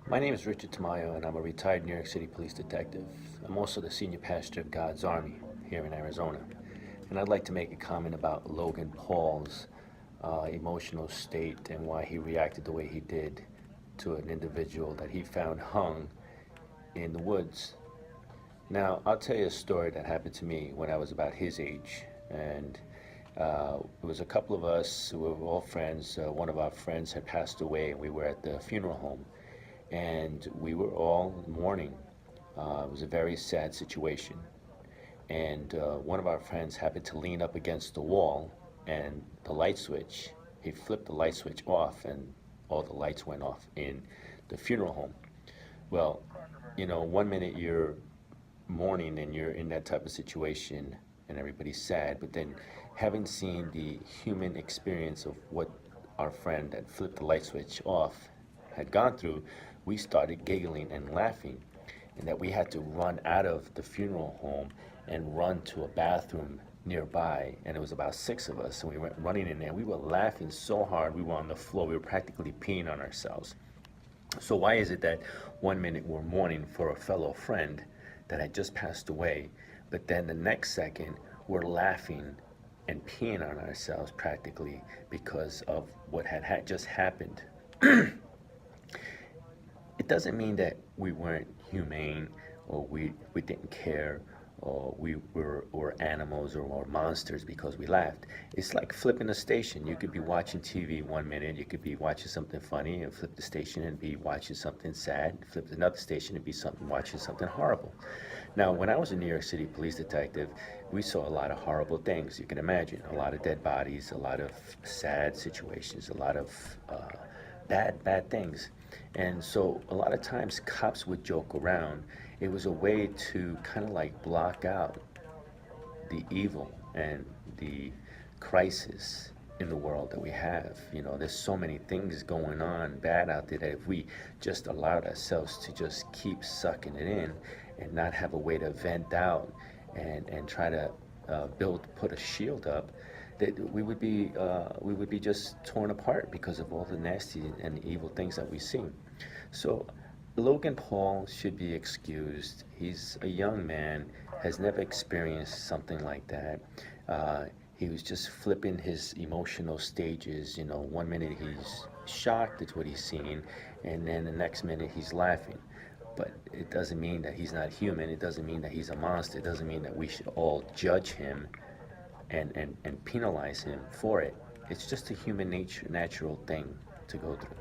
My name is Richard Tamayo, and I'm a retired New York City police detective. I'm also the senior pastor of God's Army here in Arizona. And I'd like to make a comment about Logan Paul's emotional state and why he reacted the way he did to an individual that he found hung in the woods. Now, I'll tell you a story that happened to me when I was about his age. And it was a couple of us who were all friends. One of our friends had passed away, and we were at the funeral home. And we were all mourning. It was a very sad situation. And one of our friends happened to lean up against the wall, and the light switch, he flipped the light switch off, and all the lights went off in the funeral home. Well, you know, one minute you're mourning and you're in that type of situation and everybody's sad, but then having seen the human experience of what our friend that flipped the light switch off had gone through, we started giggling and laughing, and that we had to run out of the funeral home and run to a bathroom nearby. And it was about 6 of us, and we went running in there. We were laughing so hard we were on the floor. We were practically peeing on ourselves. So why is it that one minute we're mourning for a fellow friend that had just passed away, but then the next second we're laughing and peeing on ourselves practically because of what had just happened? It doesn't mean that we weren't humane, or we didn't care, or we were animals or monsters because we laughed. It's like flipping a station. You could be watching TV one minute, you could be watching something funny, and flip the station and be watching something sad, flip another station and be watching something horrible. Now, when I was a New York City police detective, we saw a lot of horrible things. You can imagine a lot of dead bodies, a lot of sad situations, a lot of bad things. And so a lot of times cops would joke around. It was a way to kind of like block out the evil and the crisis in the world that we have. You know, there's so many things going on bad out there that if we just allowed ourselves to just keep sucking it in and not have a way to vent out and try to put a shield up, that we would be just torn apart because of all the nasty and evil things that we see. So Logan Paul should be excused. He's a young man, has never experienced something like that. He was just flipping his emotional stages. You know, one minute he's shocked at what he's seeing, and then the next minute he's laughing. But it doesn't mean that he's not human. It doesn't mean that he's a monster. It doesn't mean that we should all judge him and penalize him for it. It's just a human natural thing to go through.